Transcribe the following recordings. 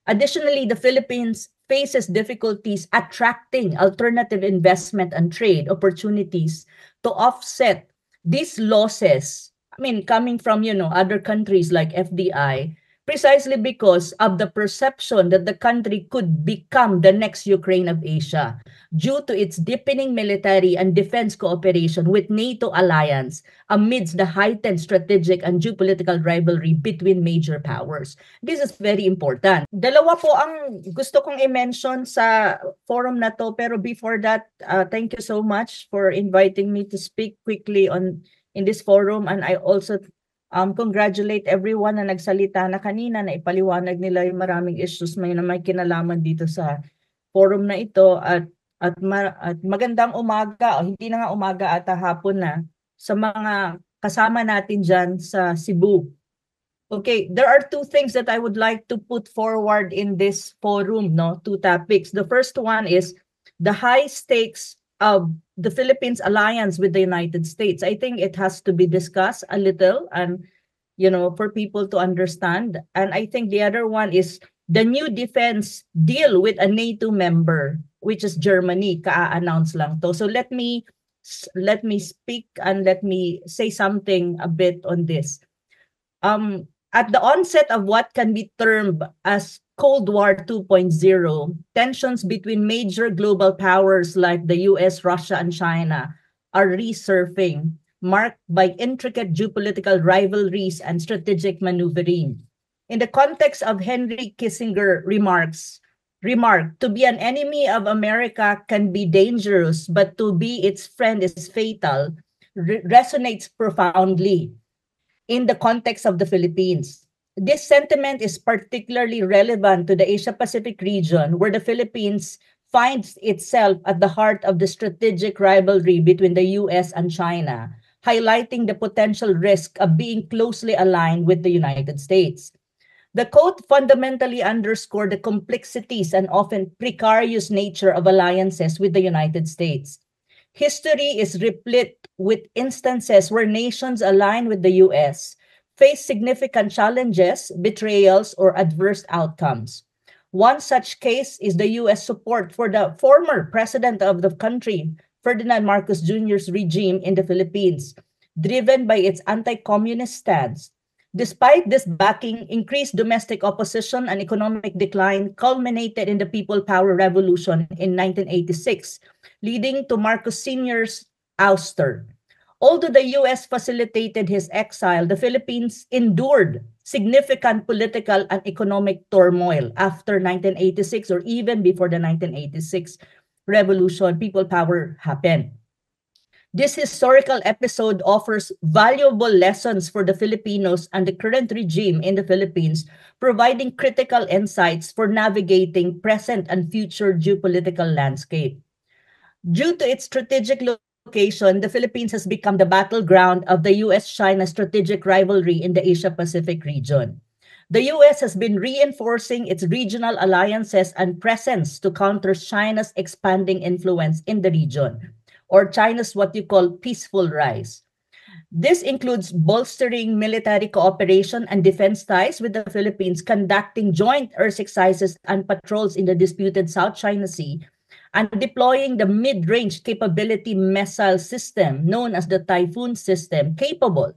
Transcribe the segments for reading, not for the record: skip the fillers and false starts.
Additionally, the Philippines faces difficulties attracting alternative investment and trade opportunities to offset these losses. I mean, coming from, other countries like FDI, precisely because of the perception that the country could become the next Ukraine of Asia due to its deepening military and defense cooperation with NATO alliance amidst the heightened strategic and geopolitical rivalry between major powers. This is very important. Dalawa po ang gusto kong i-mention sa forum na to, pero before that, thank you so much for inviting me to speak quickly in this forum, and I also congratulate everyone na nagsalita na kanina na ipaliwanag nila yung maraming issues na may kinalaman dito sa forum na ito, at magandang umaga, o hindi na nga umaga at hapon na sa mga kasama natin dyan sa Cebu. Okay, there are two things that I would like to put forward in this forum, no? Two topics. The first one is the high stakes of the Philippines alliance with the United States. I think it has to be discussed a little and, for people to understand. And I think the other one is the new defense deal with a NATO member, which is Germany. Ka-announce lang to. So let me speak and let me say something a bit on this. At the onset of what can be termed as Cold War 2.0, tensions between major global powers like the US, Russia, and China are resurfacing, marked by intricate geopolitical rivalries and strategic maneuvering. In the context of Henry Kissinger remarked, to be an enemy of America can be dangerous, but to be its friend is fatal, resonates profoundly in the context of the Philippines. This sentiment is particularly relevant to the Asia-Pacific region, where the Philippines finds itself at the heart of the strategic rivalry between the US and China, highlighting the potential risk of being closely aligned with the United States. The quote fundamentally underscored the complexities and often precarious nature of alliances with the United States. History is replete with instances where nations aligned with the US face significant challenges, betrayals, or adverse outcomes. One such case is the US support for the former president of the country, Ferdinand Marcos Jr.'s regime in the Philippines, driven by its anti-communist stance. Despite this backing, increased domestic opposition and economic decline culminated in the People Power Revolution in 1986, leading to Marcos Sr.'s ouster. Although the US facilitated his exile, the Philippines endured significant political and economic turmoil after 1986 or even before the 1986 revolution, People Power happened. This historical episode offers valuable lessons for the Filipinos and the current regime in the Philippines, providing critical insights for navigating present and future geopolitical landscape. Due to its strategic location, the Philippines has become the battleground of the US-China strategic rivalry in the Asia-Pacific region. The US has been reinforcing its regional alliances and presence to counter China's expanding influence in the region, or China's what you call peaceful rise. This includes bolstering military cooperation and defense ties with the Philippines, conducting joint exercises and patrols in the disputed South China Sea, and deploying the mid-range capability missile system known as the Typhoon system, capable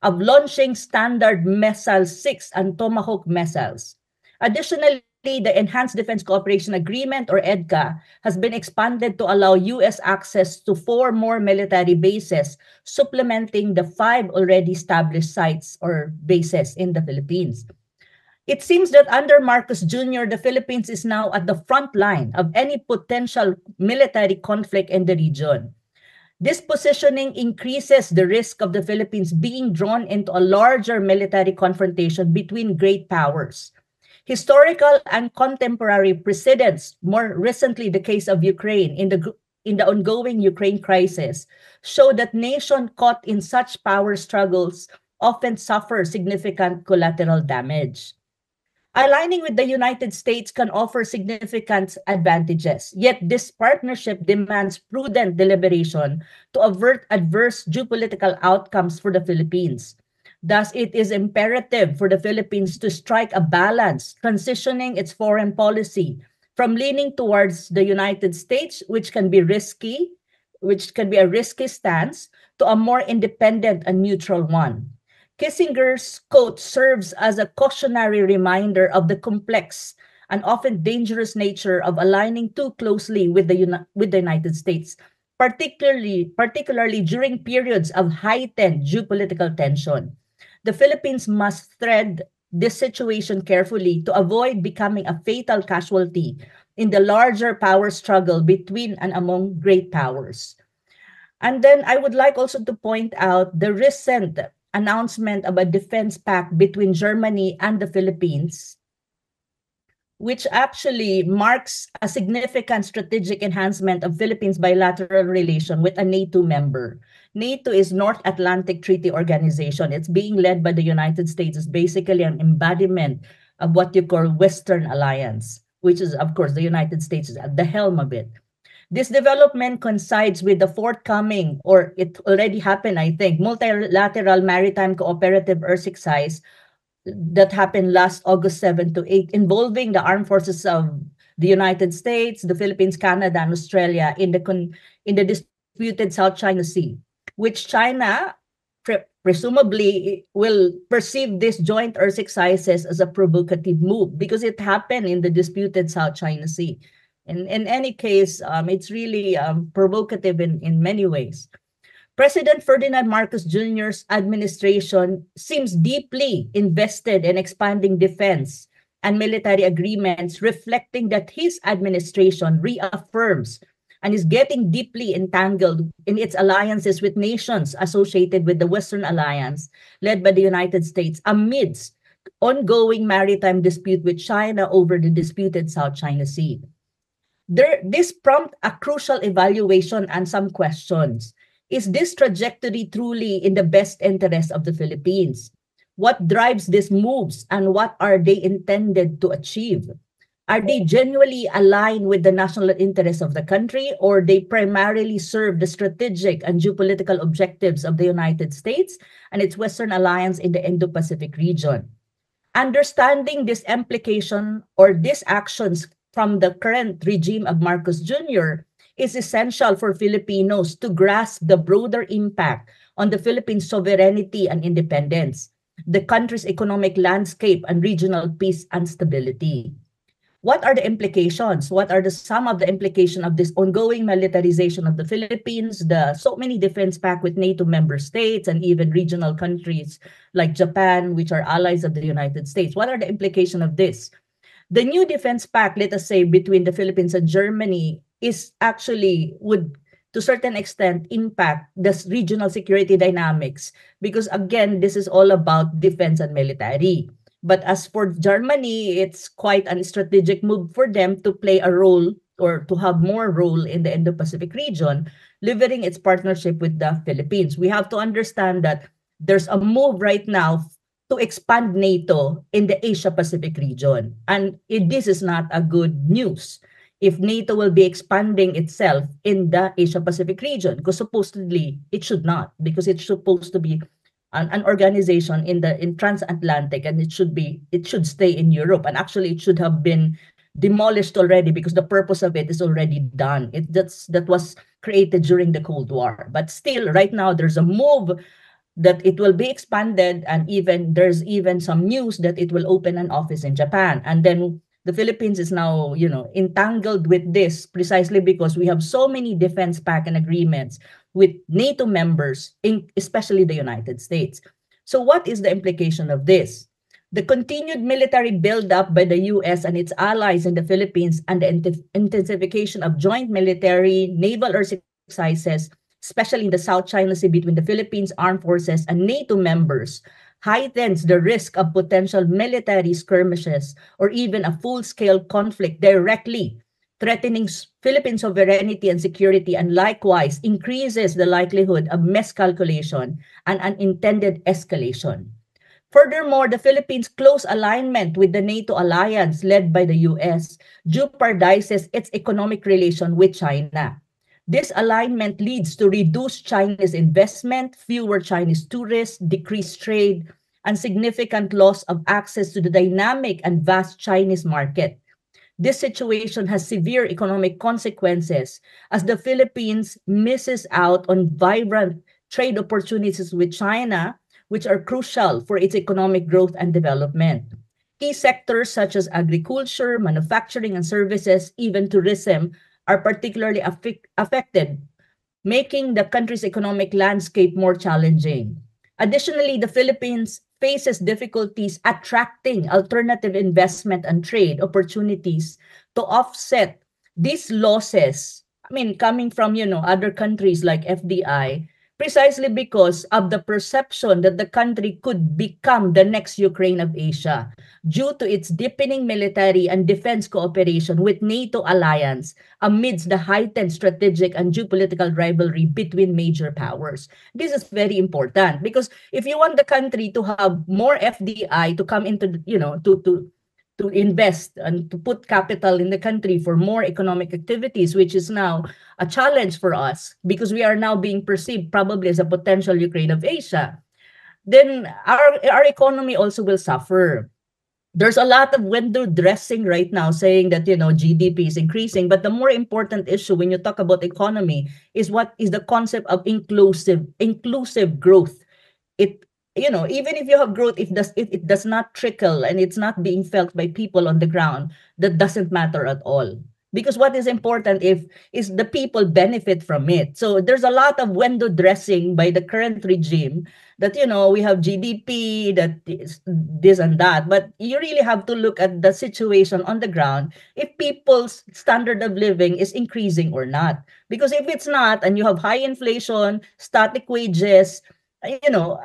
of launching Standard Missile 6 and Tomahawk missiles. Additionally, the Enhanced Defense Cooperation Agreement, or EDCA, has been expanded to allow U.S. access to 4 more military bases, supplementing the 5 already established sites or bases in the Philippines. It seems that under Marcos Jr., the Philippines is now at the front line of any potential military conflict in the region. This positioning increases the risk of the Philippines being drawn into a larger military confrontation between great powers. Historical and contemporary precedents, more recently the case of Ukraine in the ongoing Ukraine crisis, show that nations caught in such power struggles often suffer significant collateral damage. Aligning with the United States can offer significant advantages, yet this partnership demands prudent deliberation to avert adverse geopolitical outcomes for the Philippines. Thus, it is imperative for the Philippines to strike a balance, transitioning its foreign policy from leaning towards the United States, which can be risky, which can be a risky stance, to a more independent and neutral one. Kissinger's quote serves as a cautionary reminder of the complex and often dangerous nature of aligning too closely with the United States, particularly during periods of heightened geopolitical tension. The Philippines must thread this situation carefully to avoid becoming a fatal casualty in the larger power struggle between and among great powers. And then I would like also to point out the recent announcement of a defense pact between Germany and the Philippines, which actually marks a significant strategic enhancement of Philippines' bilateral relation with a NATO member. NATO is North Atlantic Treaty Organization. It's being led by the United States. It's basically an embodiment of what you call Western Alliance, which is, of course, the United States is at the helm of it. This development coincides with the forthcoming, or it already happened, I think, multilateral maritime cooperative exercise that happened last August 7 to 8, involving the armed forces of the United States, the Philippines, Canada, and Australia in the disputed South China Sea, which China presumably will perceive these joint exercises as a provocative move because it happened in the disputed South China Sea. In any case, it's really provocative in many ways. President Ferdinand Marcos Jr.'s administration seems deeply invested in expanding defense and military agreements, reflecting that his administration reaffirms and is getting deeply entangled in its alliances with nations associated with the Western Alliance, led by the United States, amidst ongoing maritime dispute with China over the disputed South China Sea. This prompts a crucial evaluation and some questions. Is this trajectory truly in the best interest of the Philippines? What drives these moves and what are they intended to achieve? Are they genuinely aligned with the national interests of the country, or they primarily serve the strategic and geopolitical objectives of the United States and its Western alliance in the Indo-Pacific region? Understanding this implication or these actions from the current regime of Marcos Jr. is essential for Filipinos to grasp the broader impact on the Philippines' sovereignty and independence, the country's economic landscape, and regional peace and stability. What are the implications? What are some of the implications of this ongoing militarization of the Philippines, the so many defense pact with NATO member states and even regional countries like Japan, which are allies of the United States? What are the implications of this? The new defense pact, let us say, between the Philippines and Germany is actually would to a certain extent impact the regional security dynamics because again, this is all about defense and military. But as for Germany, it's quite a strategic move for them to play a role or to have more role in the Indo-Pacific region, leveraging its partnership with the Philippines. We have to understand that there's a move right now to expand NATO in the Asia-Pacific region. And this is not a good news if NATO will be expanding itself in the Asia-Pacific region, because supposedly it should not, because it's supposed to be an organization in transatlantic, and it should stay in Europe, and actually it should have been demolished already because the purpose of it is already done. That was created during the Cold War, but still right now there's a move that it will be expanded, and there's even some news that it will open an office in Japan. And then the Philippines is now, entangled with this precisely because we have so many defense pact and agreements with NATO members, especially the United States. So what is the implication of this? The continued military buildup by the US and its allies in the Philippines and the intensification of joint military naval exercises, especially in the South China Sea between the Philippines Armed Forces and NATO members, heightens the risk of potential military skirmishes or even a full-scale conflict directly threatening Philippine sovereignty and security, and likewise increases the likelihood of miscalculation and unintended escalation. Furthermore, the Philippines' close alignment with the NATO alliance led by the US jeopardizes its economic relation with China. This alignment leads to reduced Chinese investment, fewer Chinese tourists, decreased trade, and significant loss of access to the dynamic and vast Chinese market. This situation has severe economic consequences as the Philippines misses out on vibrant trade opportunities with China, which are crucial for its economic growth and development. Key sectors such as agriculture, manufacturing and services, even tourism, are particularly affected, making the country's economic landscape more challenging. Additionally, the Philippines faces difficulties attracting alternative investment and trade opportunities to offset these losses. I mean, coming from, other countries like FDI, precisely because of the perception that the country could become the next Ukraine of Asia due to its deepening military and defense cooperation with NATO alliance amidst the heightened strategic and geopolitical rivalry between major powers. This is very important because if you want the country to have more FDI to come into, to invest and to put capital in the country for more economic activities, which is now a challenge for us because we are now being perceived probably as a potential Ukraine of Asia, then our economy also will suffer. There's a lot of window dressing right now saying that GDP is increasing, but the more important issue when you talk about economy is what is the concept of inclusive growth. It even if you have growth, if it does not trickle and it's not being felt by people on the ground, that doesn't matter at all, because what is important if is the people benefit from it. So there's a lot of window dressing by the current regime that we have GDP, that is this and that, but you really have to look at the situation on the ground if people's standard of living is increasing or not. Because if it's not, and you have high inflation, static wages,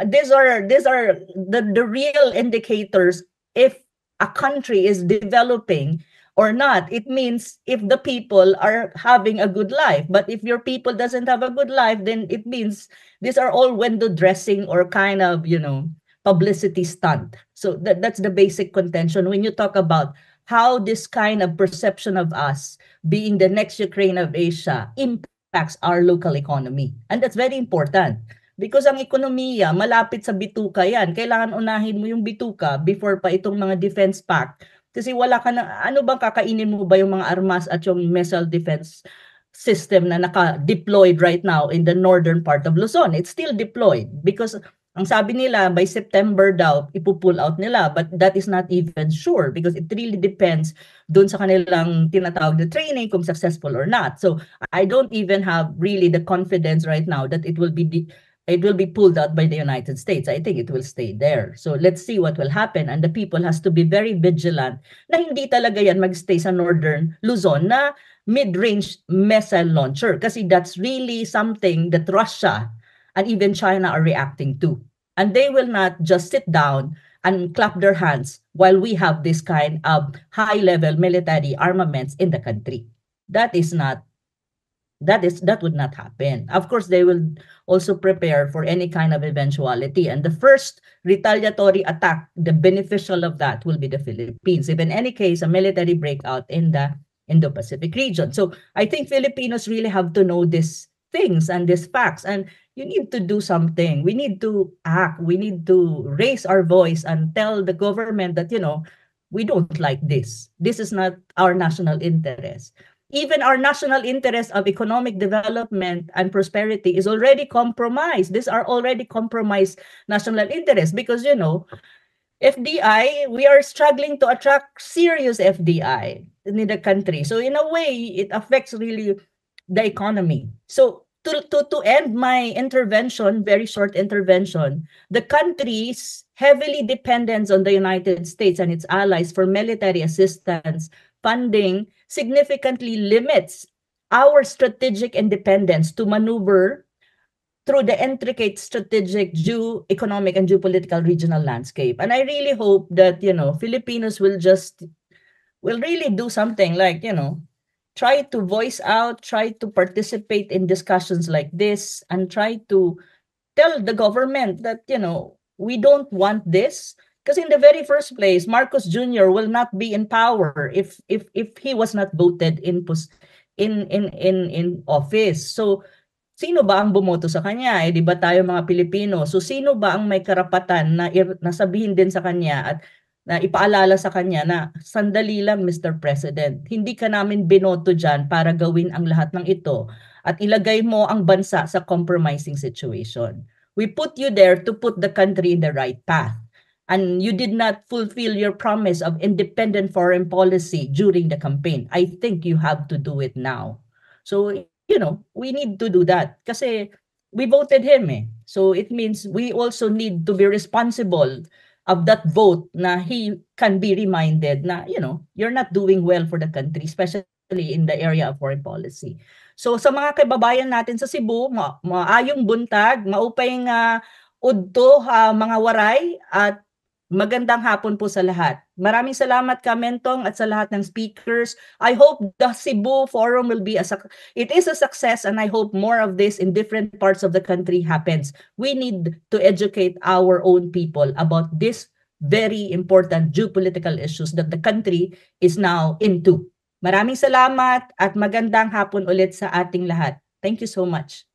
these are the real indicators if a country is developing or not. It means if the people are having a good life. But if your people doesn't have a good life, then it means these are all window dressing or kind of, publicity stunt. So that's the basic contention when you talk about how this kind of perception of us being the next Ukraine of Asia impacts our local economy. And that's very important. Because ang ekonomiya, malapit sa bituka yan. Kailangan unahin mo yung bituka before pa itong mga defense pact. Kasi wala ka na, ano bang kakainin mo ba yung mga armas at yung missile defense system na naka-deployed right now in the northern part of Luzon? It's still deployed because ang sabi nila by September daw ipupull out nila, but that is not even sure because it really depends dun sa kanilang tinatawag na training kung successful or not. So I don't even have really the confidence right now that it will be pulled out by the United States. I think it will stay there. So let's see what will happen. And the people has to be very vigilant na hindi talaga yan magstay sa northern Luzon na mid-range missile launcher. Kasi that's really something that Russia and even China are reacting to. And they will not just sit down and clap their hands while we have this kind of high-level military armaments in the country. That would not happen. Of course, they will also prepare for any kind of eventuality. And the first retaliatory attack, the beneficial of that will be the Philippines. If in any case, a military breakout in the Indo-Pacific region. So I think Filipinos really have to know these things and these facts. And you need to do something. We need to act. We need to raise our voice and tell the government that, we don't like this. This is not our national interest. Even our national interest of economic development and prosperity is already compromised. These are already compromised national interests because, FDI, we are struggling to attract serious FDI in the country. So in a way, it affects really the economy. So to end my intervention, very short intervention, the country's heavily dependence on the United States and its allies for military assistance funding significantly limits our strategic independence to maneuver through the intricate strategic economic and geopolitical regional landscape. And I really hope that, Filipinos will really do something like, try to voice out, try to participate in discussions like this, and try to tell the government that, we don't want this. Because in the very first place, Marcos Jr. will not be in power if he was not voted in office. So sino ba ang bumoto sa kanya? Eh, di ba tayo mga Pilipino? So sino ba ang may karapatan na nasabihin din sa kanya at na ipaalala sa kanya na sandali lang Mr. President, hindi ka namin binoto dyan para gawin ang lahat ng ito at ilagay mo ang bansa sa compromising situation. We put you there to put the country in the right path. And you did not fulfill your promise of independent foreign policy during the campaign. I think you have to do it now. So, we need to do that kasi we voted him eh. So it means we also need to be responsible of that vote na he can be reminded na, you're not doing well for the country, especially in the area of foreign policy. So sa mga kababayan natin sa Cebu, maayong buntag, maupay nga udto mga waray at magandang hapon po sa lahat. Maraming salamat Kamentong at sa lahat ng speakers. I hope the Cebu Forum will be it is a success and I hope more of this in different parts of the country happens. We need to educate our own people about this very important geopolitical issues that the country is now into. Maraming salamat at magandang hapon ulit sa ating lahat. Thank you so much.